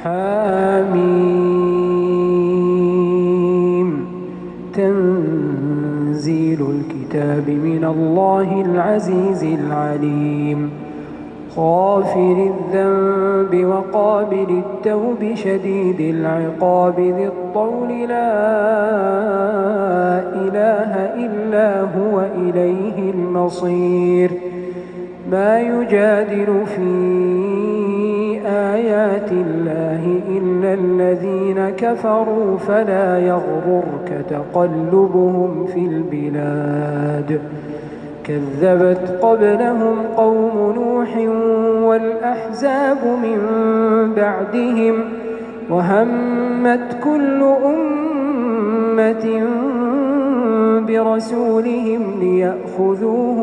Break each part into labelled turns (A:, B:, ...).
A: حميم. تنزيل الكتاب من الله العزيز العليم. غافر الذنب وقابل التوب شديد العقاب ذي الطول لا إله إلا هو إليه المصير. ما يجادل في آيات الله إلا الذين كفروا فلا يغررك تقلبهم في البلاد. كذبت قبلهم قوم نوح والأحزاب من بعدهم وهمت كل أمة برسولهم ليأخذوه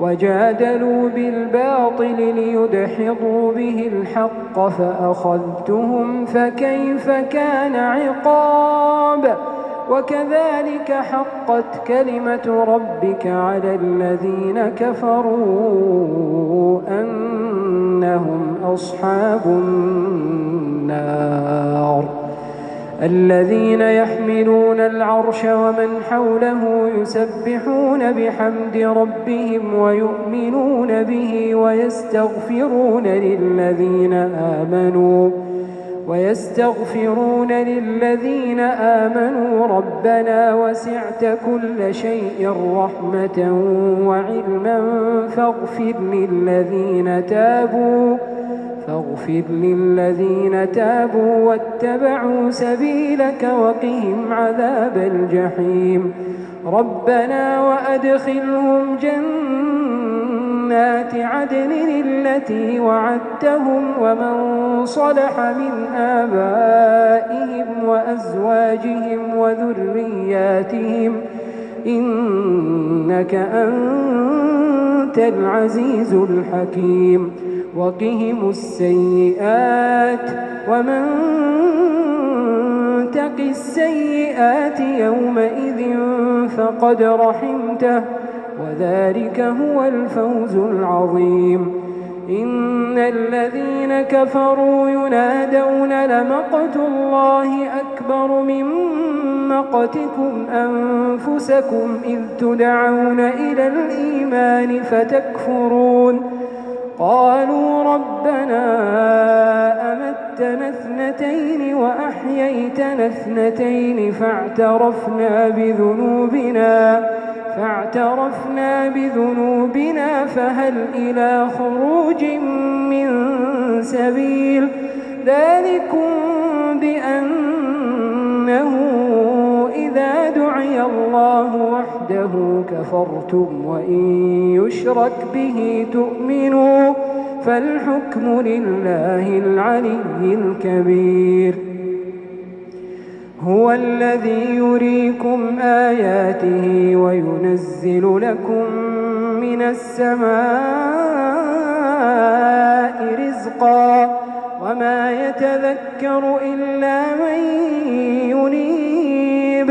A: وجادلوا بالباطل ليدحضوا به الحق فأخذتهم فكيف كان عقاب. وكذلك حقت كلمة ربك على الذين كفروا أنهم أصحاب النار. الذين يحملون العرش ومن حوله يسبحون بحمد ربهم ويؤمنون به ويستغفرون للذين آمنوا ربنا وسعت كل شيء رحمة وعلما فاغفر للذين تابوا واتبعوا سبيلك وقهم عذاب الجحيم. ربنا وأدخلهم جنات عدن التي وعدتهم ومن صلح من آبائهم وأزواجهم وذرياتهم إنك أنت العزيز الحكيم. وقهم السيئات ومن تق السيئات يومئذ فقد رحمته وذلك هو الفوز العظيم. إن الذين كفروا ينادون لمقت الله أكبر من مقتكم أنفسكم إذ تدعون إلى الإيمان فتكفرون. قالوا ربنا أمتنا اثنتين وأحييتنا اثنتين فاعترفنا بذنوبنا فهل إلى خروج من سبيل. ذلكم بأنه إذا دعي الله وحده كفرتم وإن يشرك به تؤمنوا فالحكم لله العلي الكبير. هو الذي يريكم آياته وينزل لكم من السماء رزقا وما يتذكر إلا من ينيب.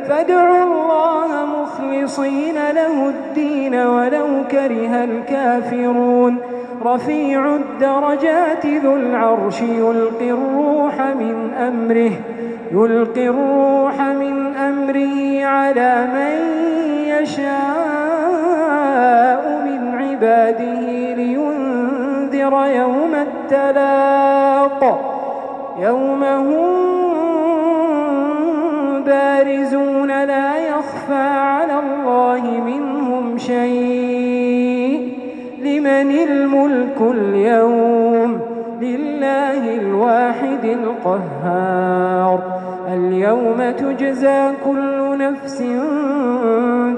A: فادعوا الله مخلصين له الدين ولو كره الكافرون. رفيع الدرجات ذو العرش يلقي الروح من أمره على من يشاء من عباده لينذر يوم التلاق يوم هم بارزون لا يخفى على الله منهم شيء. لمن الملك اليوم؟ لله الواحد القهار. اليوم تجزى كل نفس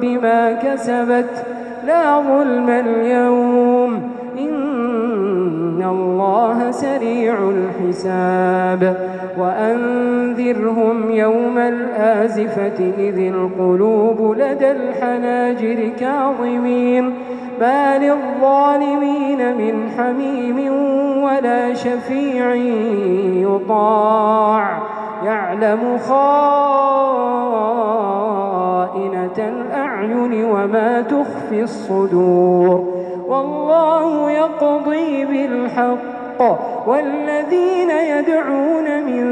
A: بما كسبت لا ظلم اليوم إن الله سريع الحساب. وأنذرهم يوم الآزفة إذ القلوب لدى الحناجر كاظمين ما للظالمين من حميم ولا شفيع يطاع يعلم خائنة الأعين وما تخفي الصدور. والله يقضي بالحق والذين يدعون من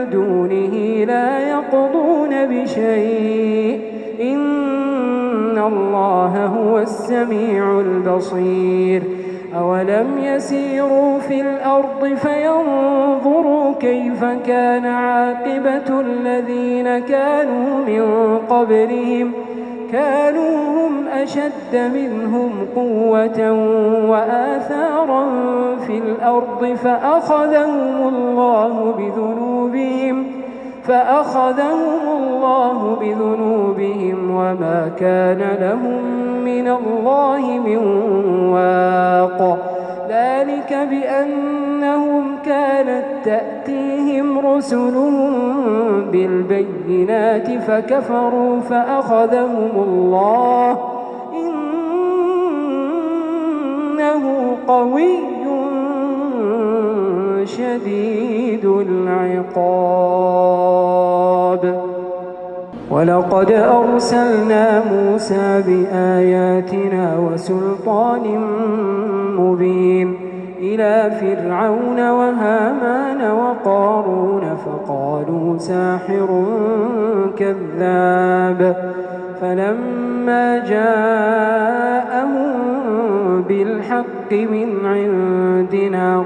A: دونه لا يقضون بشيء إن الله هو السميع البصير أولم يسيروا في الأرض فينظروا كيف كان عاقبة الذين كانوا من قبلهم كانوا هم أشد منهم قوة وآثارا في الأرض فأخذهم الله بذنوبهم وما كان لهم من الله من واق ذلك بأنهم كانت تأتيهم رسلهم بالبينات فكفروا فأخذهم الله إنه قوي شديد العقاب ولقد أرسلنا موسى بآياتنا وسلطان مبين إلى فرعون وهامان وقارون فقالوا ساحر كذاب فلما جاءهم بالحق من عندنا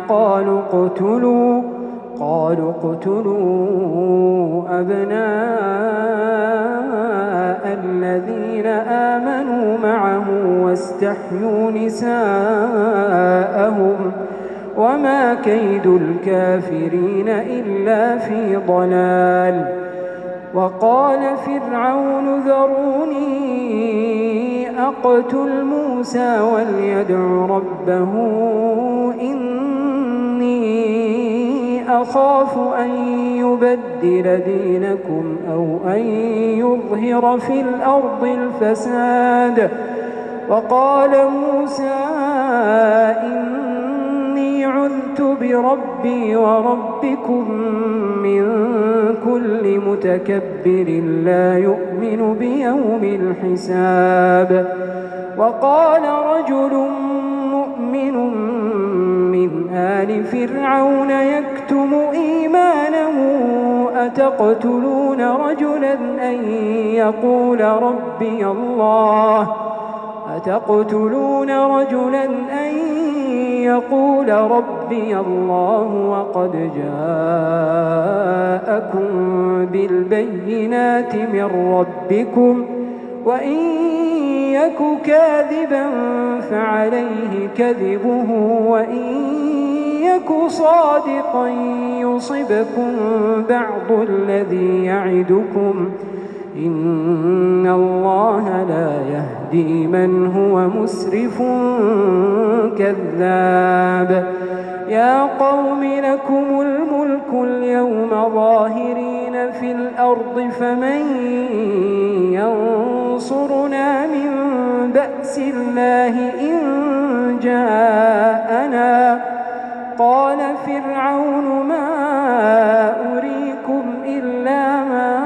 A: قالوا اقتلوا أبناء الذين آمنوا معه واستحيوا نساءهم وما كيد الكافرين إلا في ضلال وقال فرعون ذروني أقتل موسى وليدع ربه إني أخاف أن يبدل دينكم أو أن يظهر في الأرض الفساد وقال موسى إني عذت بربي وربكم من كل متكبر لا يؤمن بيوم الحساب وقال رجل مؤمن من آل فرعون يكتم إيمانه أتقتلون رجلا أن يقول ربي الله وقد جاءكم بالبينات من ربكم وإن يك كاذبا فعليه كذبه وإن يك صادقا يصبكم بعض الذي يعدكم إن الله لا يهدي من هو مسرف كذاب يا قوم لكم الملك اليوم ظاهرين في الأرض فمن ينصرنا من بأس الله إن جاءنا قال فرعون ما أريكم إلا ما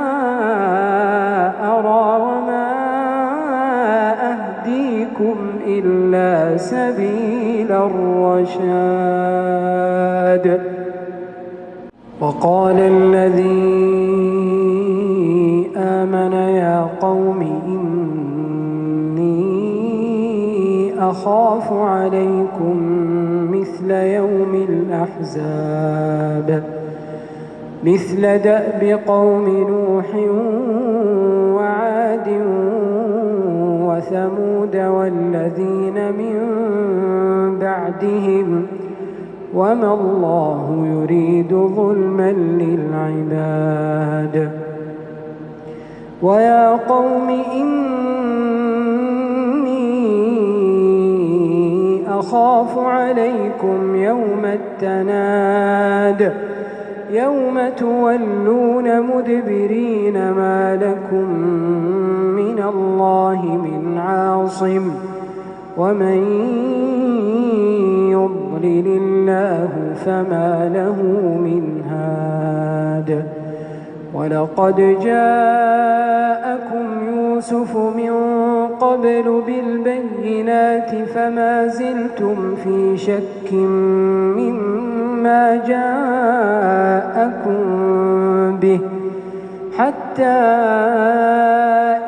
A: أرى وما أهديكم إلا سبيل الرشاد وقال الذي آمن يا قوم إني أخاف عليكم مثل يوم الأحزاب مثل دأب قوم نوح وعاد وثمود والذين من بعدهم وما الله يريد ظلما للعباد ويا قوم إني أخاف عليكم يوم التناد يوم تولون مدبرين ما لكم من الله من عاصم ومن يضلل الله فما له من هاد ولقد جاءكم يوسف من قبل بالبينات فما زلتم في شك مما ما جاءكم به حتى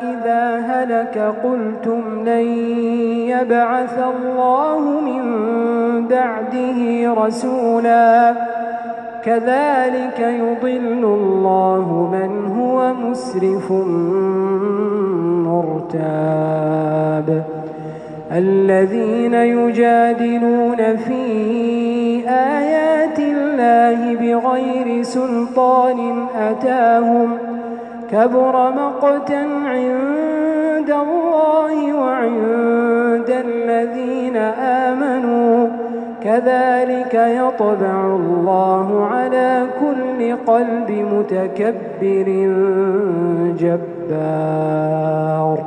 A: إذا هلك قلتم لن يبعث الله من بعده رسولا كذلك يضل الله من هو مسرف مرتاب الذين يجادلون في آيات الله بغير سلطان أتاهم كبر مقتا عند الله وعند الذين آمنوا كذلك يطبع الله على كل قلب متكبر جبار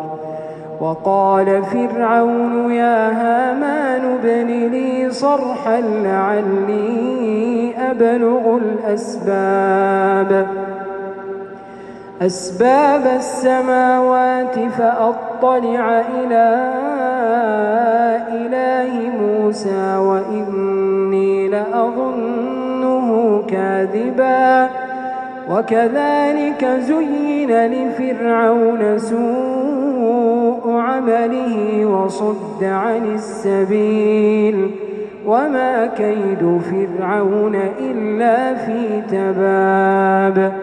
A: وقال فرعون يا هامان ابن لي صرحا لعلي أبلغ أسباب السماوات فأطلع إلى إله موسى وإني لأظنه كاذبا وكذلك زين لفرعون سوء عمله وصد عن السبيل وما كيد فرعون إلا في تباب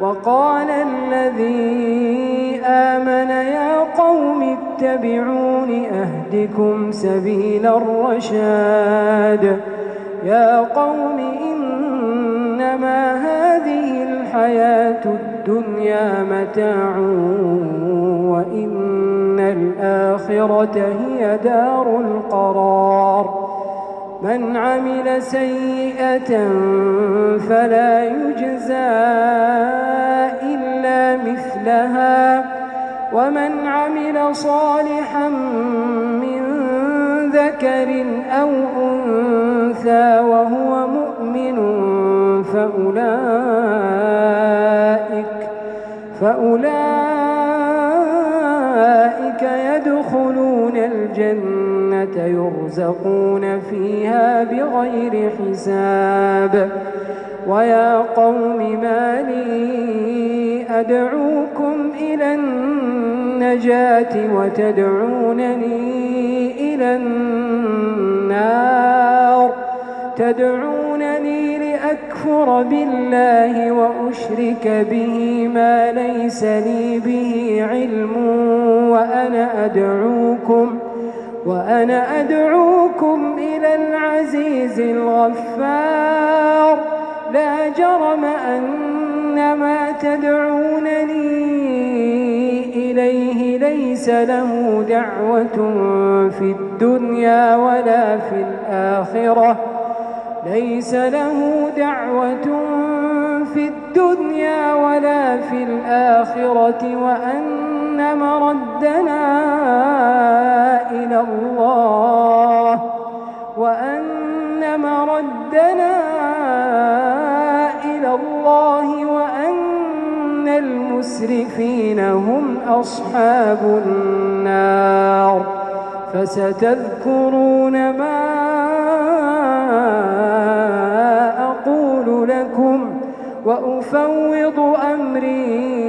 A: وقال الذي آمن يا قوم اتبعون أهدكم سبيل الرشاد يا قوم إنما هذه الحياة الدنيا متاع وإن الآخرة هي دار القرار من عمل سيئة فلا يجزى إلا مثلها ومن عمل صالحا من ذكر أو أنثى وهو مؤمن فأولئك يدخلون الجنة يرزقون فيها بغير حساب ويا قوم ما لي أدعوكم إلى النجاة وتدعونني إلى النار تدعونني لأكفر بالله وأشرك به ما ليس لي به علم وأنا أدعوكم إلى العزيز الغفار لا جرم أن ما تدعونني إليه ليس له دعوة في الدنيا ولا في الآخرة وأن مردنا إلى الله وأن المسرفين هم أصحاب النار فستذكرون ما أقول لكم وأفوض أمري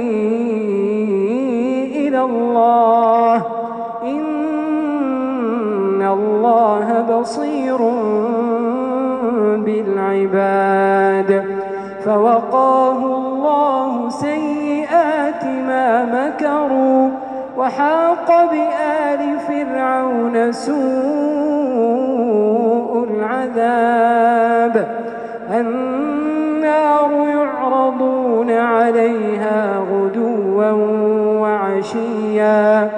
A: إلى الله إن الله بصير بالعباد فوقاه الله سيئات ما مكروا وحاق بآل فرعون سوء العذاب النار يعرضون عليها غدوا وعشيا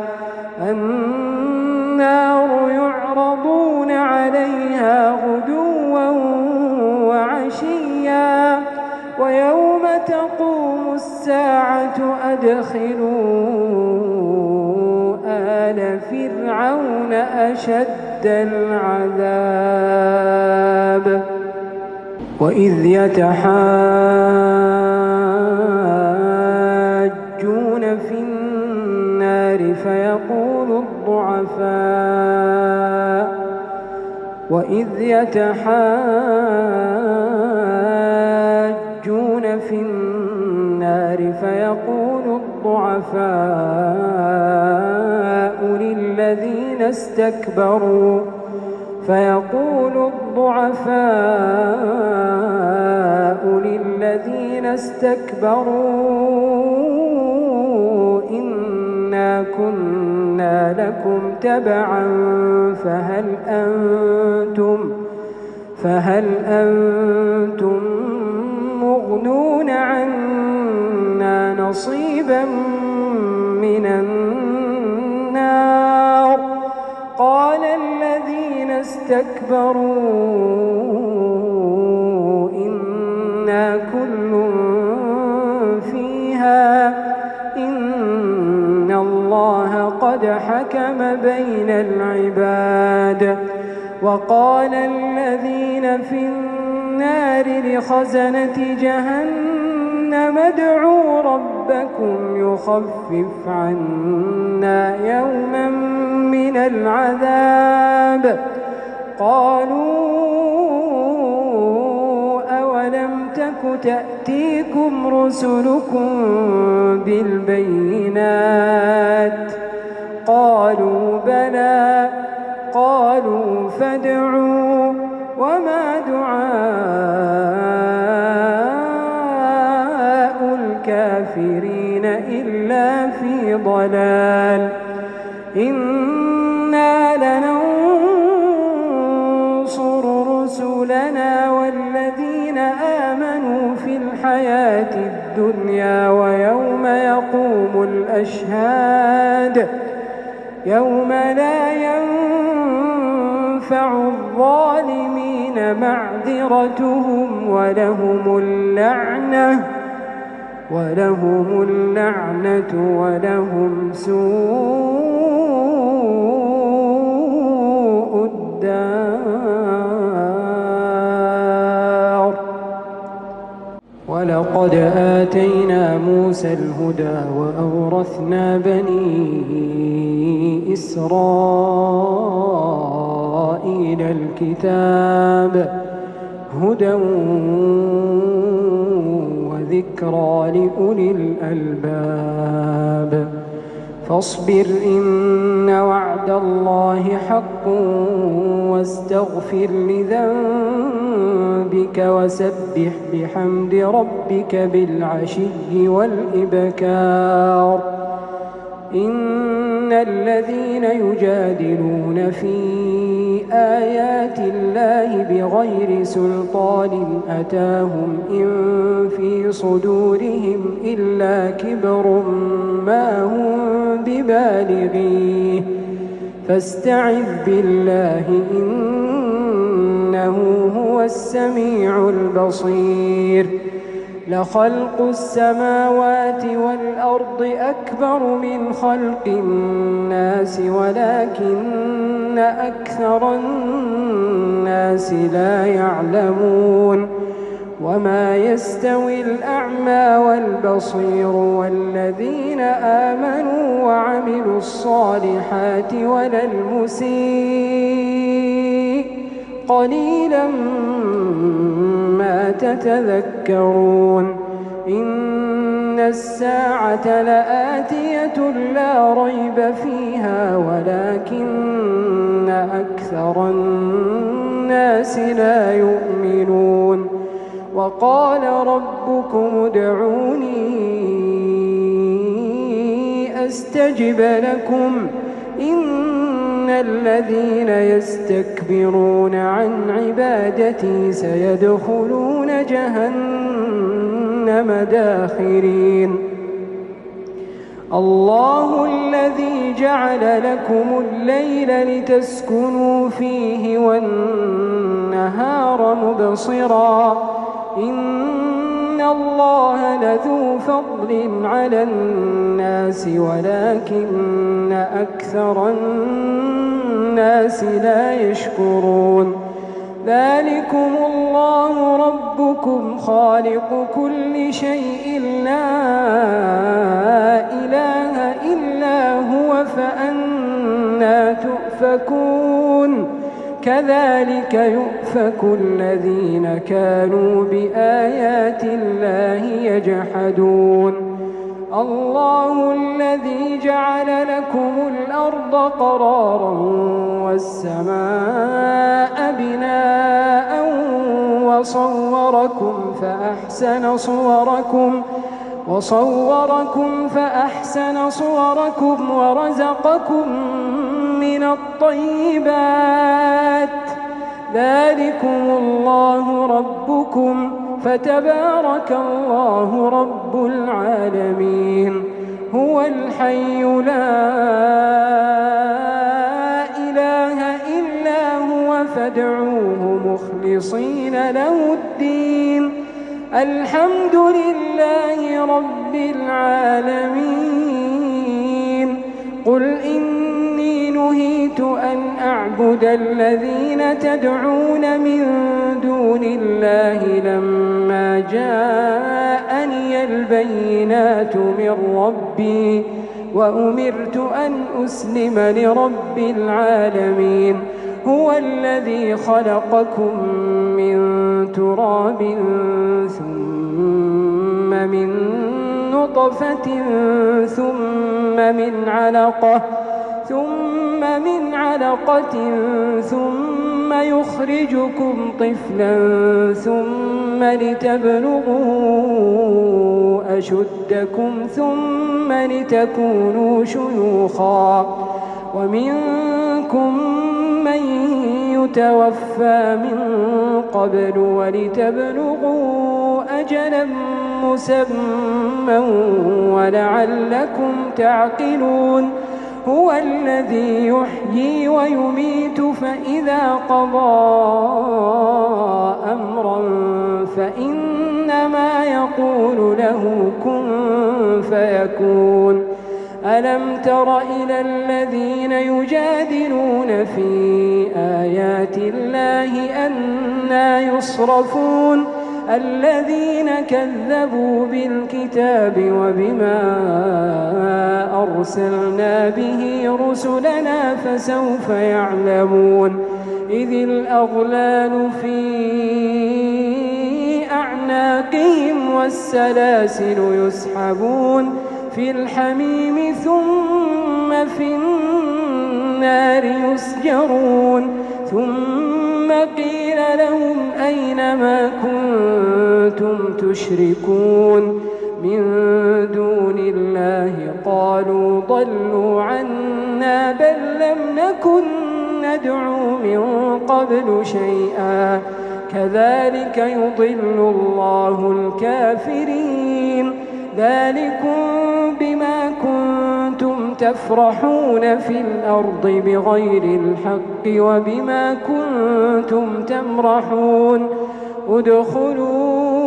A: ويوم تقوم الساعة أدخلوا آل فرعون أشد العذاب وإذ يتحاجون في النار فيقول فيقول الضعفاء للذين استكبروا إنا كنا لكم تبعا فهل أنتم مغنون عنا نصيبا من النار قال الذين استكبروا إنا كل فيها إن الله قد حكم بين العباد وقال الذين في النار لخزنة جهنم ادعوا ربكم يخفف عنا يوما من العذاب قالوا أولم تك تأتيكم رسلكم بالبينات قالوا بلى قالوا فادعوا وما دعاء الكافرين إلا في ضلال إنا لننصر رسلنا والذين آمنوا في الحياة الدنيا ويوم يقوم الأشهاد يوم لا ينفع الظالمين معذرتهم ولهم اللعنة ولهم سوء الدار ولقد آتينا موسى الهدى وأورثنا بني إسرائيل الكتاب هدى وذكرى لأولي الألباب فاصبر إن وعد الله حق واستغفر لذنبك وسبح بحمد ربك بالعشي والإبكار إن الذين يجادلون في آيات الله بغير سلطان أتاهم إن في صدورهم إلا كبر ما هم ببالغيه فاستعذ بالله إنه هو السميع البصير لخلق السماوات والأرض أكبر من خلق الناس ولكن أكثر الناس لا يعلمون وما يستوي الأعمى والبصير والذين آمنوا وعملوا الصالحات ولا المسيء قليلا ما تتذكرون إن الساعة لآتية لا ريب فيها ولكن أكثر الناس لا يؤمنون وقال ربكم ادعوني أستجب لكم إن الذين يستكبرون عن عبادتي سيدخلون جهنم داخرين الله الذي جعل لكم الليل لتسكنوا فيه والنهار مبصرا إن الله لذو فضل على الناس ولكن أكثر الناس لا يشكرون ذلكم الله ربكم خالق كل شيء لا إله إلا هو فأنى تؤفكون كذلك يؤفك الذين كانوا بآيات الله يجحدون الله الذي جعل لكم الأرض قرارا والسماء بناء وصوركم فأحسن صوركم ورزقكم من الطيبات ذلكم الله ربكم فتبارك الله رب العالمين هو الحي لا إله إلا هو فادعوه مخلصين له الدين الحمد لله رب العالمين قل إني نهيت أن أعبد الذين تدعون من دون الله لما جاءني البينات من ربي وأمرت أن أسلم لرب العالمين هو الذي خلقكم من تراب ثم من نطفة ثم من علقة ثم يخرجكم طفلا ثم لتبلغوا أشدكم ثم لتكونوا شيوخا ومنكم من يتوفى من قبل ولتبلغوا أجلا مسمى ولعلكم تعقلون هو الذي يحيي ويميت فإذا قضى أمرا فإنما يقول له كن فيكون ألم تر إلى الذين يجادلون في آيات الله أنى يصرفون الذين كذبوا بالكتاب وبما أرسلنا به رسلنا فسوف يعلمون إذ الأغلال في أعناقهم والسلاسل يسحبون في الحميم ثم في النار يسجرون ثم قيل لهم أين ما كنتم تشركون من دون الله قالوا ضلوا عنا بل لم نكن ندعو من قبل شيئا كذلك يضل الله الكافرين ذلكم بما كنتم تفرحون في الأرض بغير الحق وبما كنتم تمرحون ادخلوا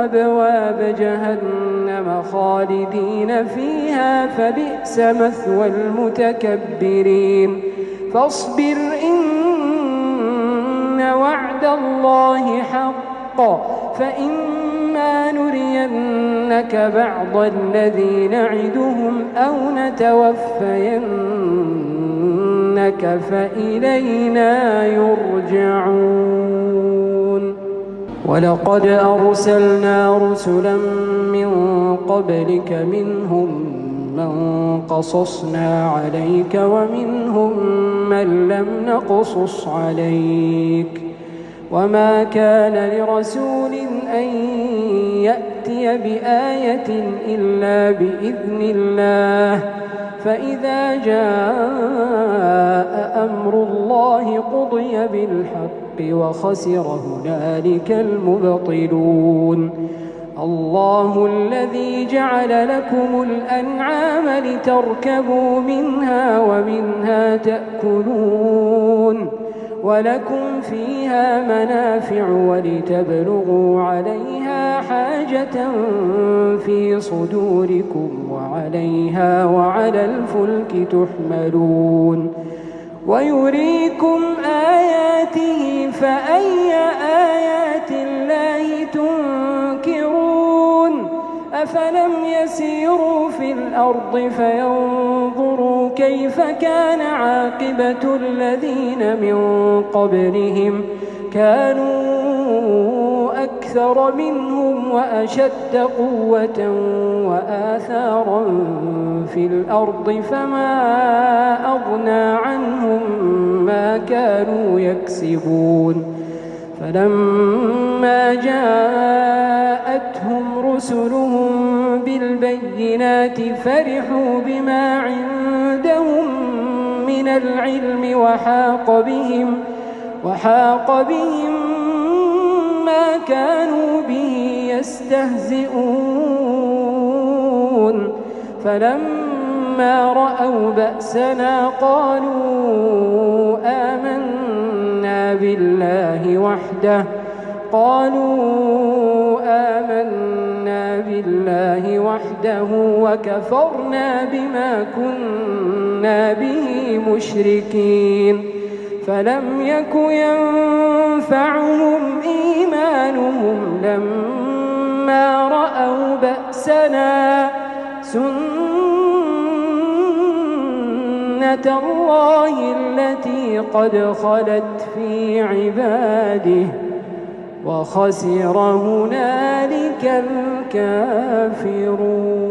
A: أبواب جهنم خالدين فيها فبئس مثوى المتكبرين فاصبر إن وعد الله حق فإما نرينك بعض الذي نعدهم أو نتوفينك فإلينا يرجعون ولقد أرسلنا رسلا من قبلك منهم من قصصنا عليك ومنهم من لم نقصص عليك وما كان لرسول أن يأتي بآية إلا بإذن الله فإذا جاء أمر الله قضي بالحق وخسر هنالك المبطلون الله الذي جعل لكم الأنعام لتركبوا منها ومنها تأكلون ولكم فيها منافع ولتبلغوا عليها حاجة في صدوركم وعليها وعلى الفلك تحملون ويريكم آياته فأي آيات الله تنكرون أفلم يسيروا في الأرض فينظروا كيف كان عاقبة الذين من قبلهم كانوا أكثر أكثر منهم وأشد قوة وآثارا في الأرض فما أغنى عنهم ما كانوا يكسبون فلما جاءتهم رسلهم بالبينات فرحوا بما عندهم من العلم وحاق بهم ما كانوا به يستهزئون فلما رأوا بأسنا قالوا آمنا بالله وحده وكفرنا بما كنا به مشركين فلم يك ينفعهم إيمانهم لما رأوا بأسنا سنة الله التي قد خلت في عباده وخسر هنالك الكافرون.